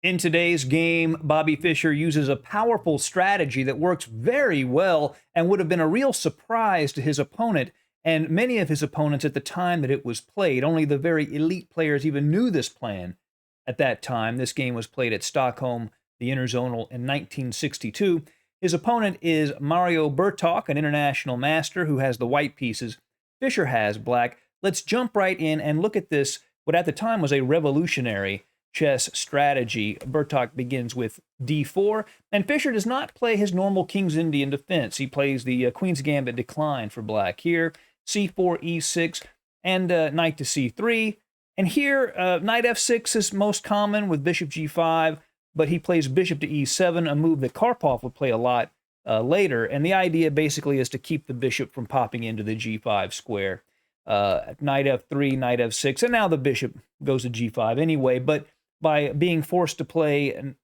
In today's game, Bobby Fischer uses a powerful strategy that works very well and would have been a real surprise to his opponent and many of his opponents at the time that it was played. Only the very elite players even knew this plan at that time. This game was played at Stockholm, the Interzonal, in 1962. His opponent is Mario Bertok, an international master who has the white pieces. Fischer has black. Let's jump right in and look at this, what at the time was a revolutionary chess strategy. Bertok begins with d4, and Fischer does not play his normal King's Indian defense. He plays the Queen's Gambit decline for black here, c4, e6, and knight to c3. And here, knight f6 is most common with bishop g5, but he plays bishop to e7, a move that Karpov would play a lot later. And the idea basically is to keep the bishop from popping into the g5 square. Knight f3, knight f6, and now the bishop goes to g5 anyway, but by being forced to play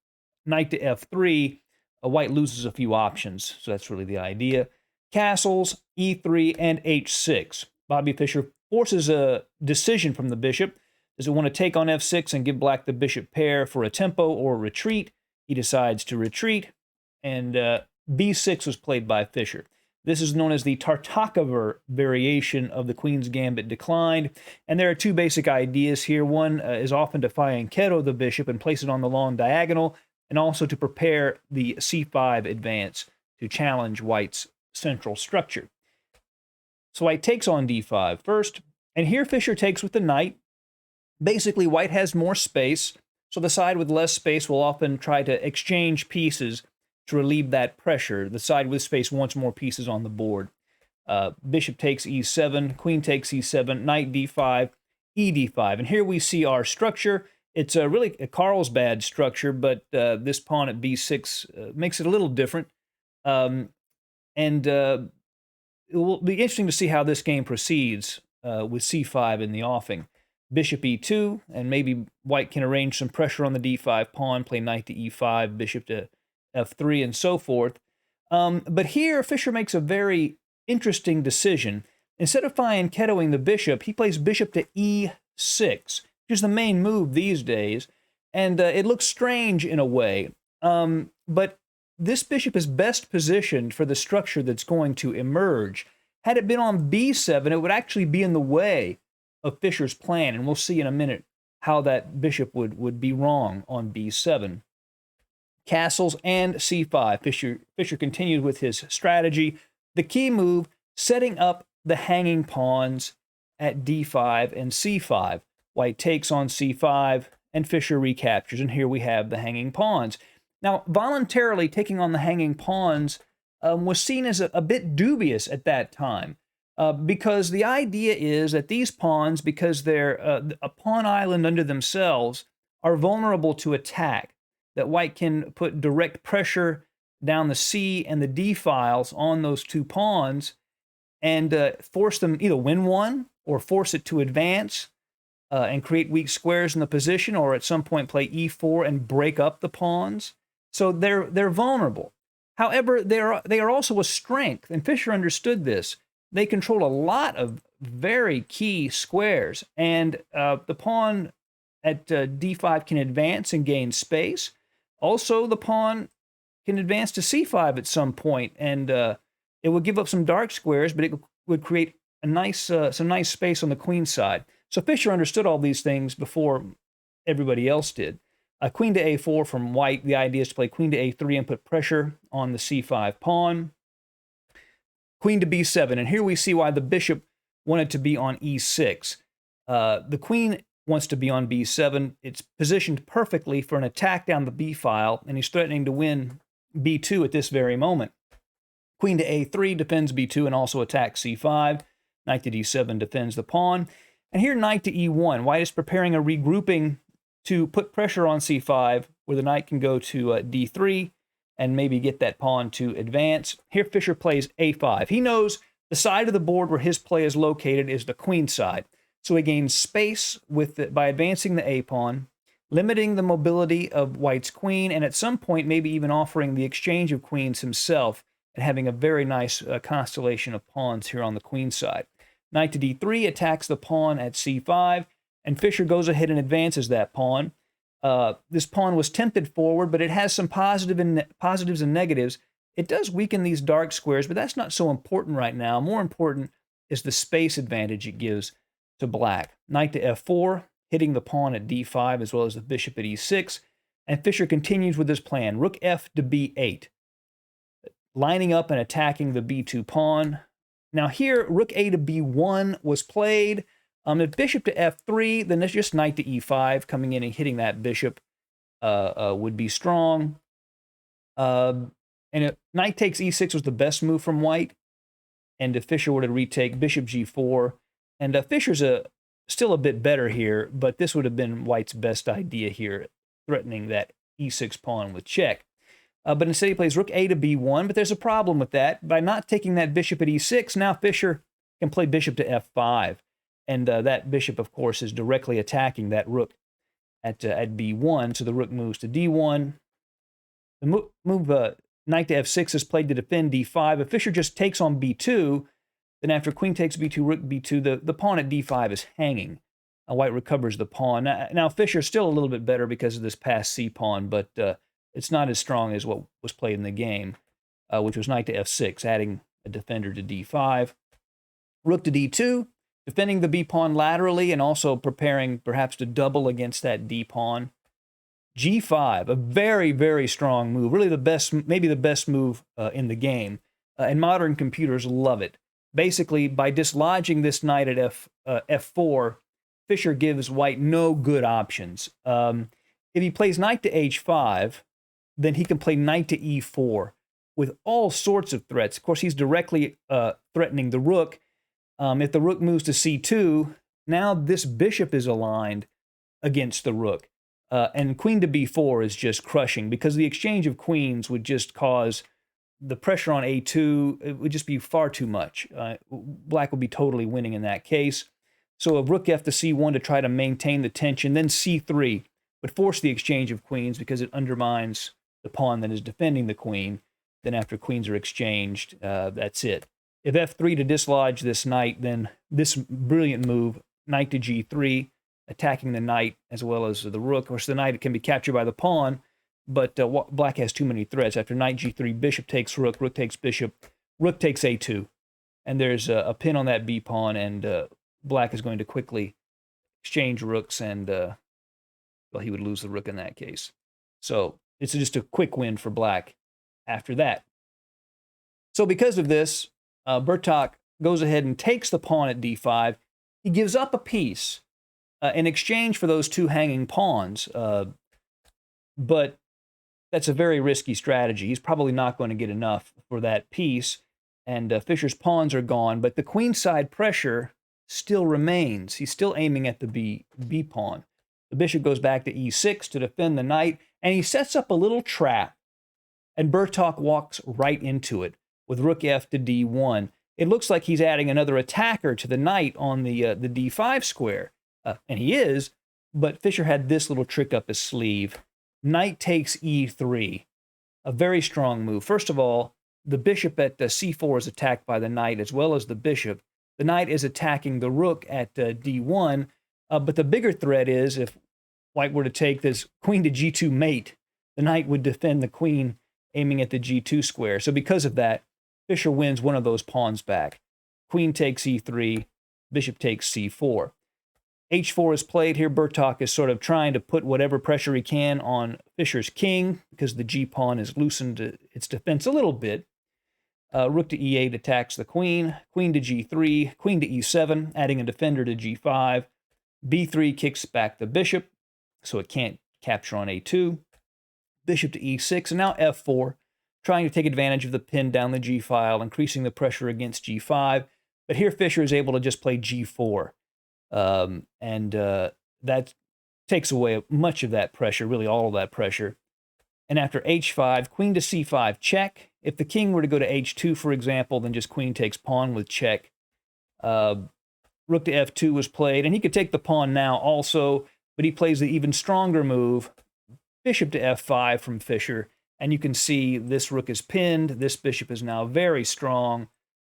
knight to f3, white loses a few options. So that's really the idea. Castles, e3, and h6. Bobby Fischer forces a decision from the bishop. Does it want to take on f6 and give black the bishop pair for a tempo or retreat? He decides to retreat, and b6 was played by Fischer. This is known as the Tartakover variation of the Queen's Gambit declined. And there are two basic ideas here. One is often to fianchetto the bishop and place it on the long diagonal, and also to prepare the c5 advance to challenge white's central structure. So white takes on d5 first, and here Fischer takes with the knight. Basically, white has more space, so the side with less space will often try to exchange pieces to relieve that pressure. The side with space wants more pieces on the board. Bishop takes e7, queen takes e7, knight d5, e d5. And here we see our structure. It's really a Carlsbad structure, but this pawn at b6 makes it a little different. It will be interesting to see how this game proceeds with c5 in the offing. Bishop e2, and maybe white can arrange some pressure on the d5 pawn, play knight to e5, bishop to f3, and so forth. But here, Fischer makes a very interesting decision. Instead of fianchettoing the bishop, he plays bishop to e6, which is the main move these days. And it looks strange in a way. But this bishop is best positioned for the structure that's going to emerge. Had it been on b7, it would actually be in the way of Fischer's plan. And we'll see in a minute how that bishop would be wrong on b7. Castles and c5. Fischer continued with his strategy. The key move, setting up the hanging pawns at d5 and c5. White takes on c5, and Fischer recaptures. And here we have the hanging pawns. Now, voluntarily taking on the hanging pawns was seen as a bit dubious at that time, because the idea is that these pawns, because they're a pawn island unto themselves, are vulnerable to attack. That white can put direct pressure down the c and the d files on those two pawns and force them either win one or force it to advance and create weak squares in the position, or at some point play e4 and break up the pawns. So they're vulnerable. However, they are also a strength, and Fischer understood this. They control a lot of very key squares, and the pawn at d5 can advance and gain space. Also, the pawn can advance to c5 at some point, and it would give up some dark squares, but it would create a nice, some nice space on the queen side. So Fischer understood all these things before everybody else did. Queen to a4 from white. The idea is to play queen to a3 and put pressure on the c5 pawn. Queen to b7, and here we see why the bishop wanted to be on e6. The queen wants to be on b7. It's positioned perfectly for an attack down the b file, and he's threatening to win b2 at this very moment. Queen to a3 defends b2 and also attacks c5. Knight to d7 defends the pawn. And here knight to e1. White is preparing a regrouping to put pressure on c5, where the knight can go to d3 and maybe get that pawn to advance. Here Fischer plays a5. He knows the side of the board where his play is located is the queen side. So he gains space by advancing the a-pawn, limiting the mobility of white's queen, and at some point maybe even offering the exchange of queens himself and having a very nice constellation of pawns here on the queen side. Knight to d3 attacks the pawn at c5, and Fischer goes ahead and advances that pawn. This pawn was tempted forward, but it has some positives and negatives. It does weaken these dark squares, but that's not so important right now. More important is the space advantage it gives to black. Knight to f4, hitting the pawn at d5 as well as the bishop at e6. And Fischer continues with his plan. Rook f to b8, lining up and attacking the b2 pawn. Now here, rook a to b1 was played. If bishop to f3, then it's just knight to e5, coming in and hitting that bishop would be strong. And if knight takes e6 was the best move from white. And if Fischer were to retake, bishop g4. And Fischer's still a bit better here, but this would have been white's best idea here, threatening that e6 pawn with check. But instead he plays rook a to b1, but there's a problem with that. By not taking that bishop at e6, now Fischer can play bishop to f5. And that bishop, of course, is directly attacking that rook at b1, so the rook moves to d1. The move knight to f6 is played to defend d5. If Fischer just takes on b2, then after queen takes b2, rook b2, the pawn at d5 is hanging. White recovers the pawn. Now Fischer's still a little bit better because of this passed c pawn, but it's not as strong as what was played in the game, which was knight to f6, adding a defender to d5. Rook to d2, defending the b pawn laterally and also preparing perhaps to double against that d pawn. g5, a very, very strong move, really the best, maybe the best move in the game, and modern computers love it. Basically, by dislodging this knight at f4, Fischer gives white no good options. If he plays knight to h5, then he can play knight to e4 with all sorts of threats. Of course, he's directly threatening the rook. If the rook moves to c2, now this bishop is aligned against the rook. And queen to b4 is just crushing because the exchange of queens would just cause the pressure on a2. It would just be far too much. Black would be totally winning in that case. So a rook f to c1 to try to maintain the tension, then c3 would force the exchange of queens because it undermines the pawn that is defending the queen. Then after queens are exchanged, that's it. If f3 to dislodge this knight, then this brilliant move, knight to g3, attacking the knight as well as the rook. Of course, the knight can be captured by the pawn, but black has too many threats. After knight g3, bishop takes rook, rook takes bishop, rook takes a2. And there's a pin on that b pawn, and black is going to quickly exchange rooks, and well, he would lose the rook in that case. So it's just a quick win for black after that. So because of this, Bertok goes ahead and takes the pawn at d5. He gives up a piece in exchange for those two hanging pawns, but that's a very risky strategy. He's probably not going to get enough for that piece, and Fischer's pawns are gone, but the queenside pressure still remains. He's still aiming at the b pawn. The bishop goes back to e6 to defend the knight, and he sets up a little trap, and Bertok walks right into it with rook f to d1. It looks like he's adding another attacker to the knight on the d5 square, and he is, but Fischer had this little trick up his sleeve. Knight takes e3, a very strong move. First of all, the bishop at c4 is attacked by the knight as well as the bishop. The knight is attacking the rook at d1, but the bigger threat is if white were to take this queen to g2 mate, the knight would defend the queen aiming at the g2 square. So because of that, Fischer wins one of those pawns back. Queen takes e3, bishop takes c4. h4 is played here. Bertok is sort of trying to put whatever pressure he can on Fischer's king because the g-pawn has loosened its defense a little bit. Rook to e8 attacks the queen. Queen to g3, queen to e7, adding a defender to g5. b3 kicks back the bishop, so it can't capture on a2. Bishop to e6, and now f4, trying to take advantage of the pin down the g file, increasing the pressure against g5. But here Fischer is able to just play g4, and that takes away much of that pressure, really all of that pressure. And after h5, queen to c5, check. If the king were to go to h2, for example, then just queen takes pawn with check. Rook to f2 was played, and he could take the pawn now also, but he plays the even stronger move, bishop to f5 from Fischer, and you can see this rook is pinned, this bishop is now very strong,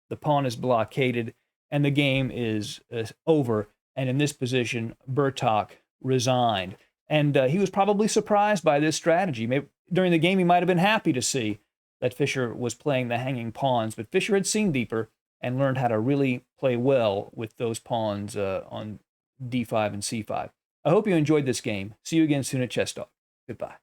the pawn is blockaded, and the game is over. And in this position, Bertok resigned. And he was probably surprised by this strategy. Maybe during the game, he might have been happy to see that Fischer was playing the hanging pawns, but Fischer had seen deeper and learned how to really play well with those pawns on d5 and c5. I hope you enjoyed this game. See you again soon at Chess Talk. Goodbye.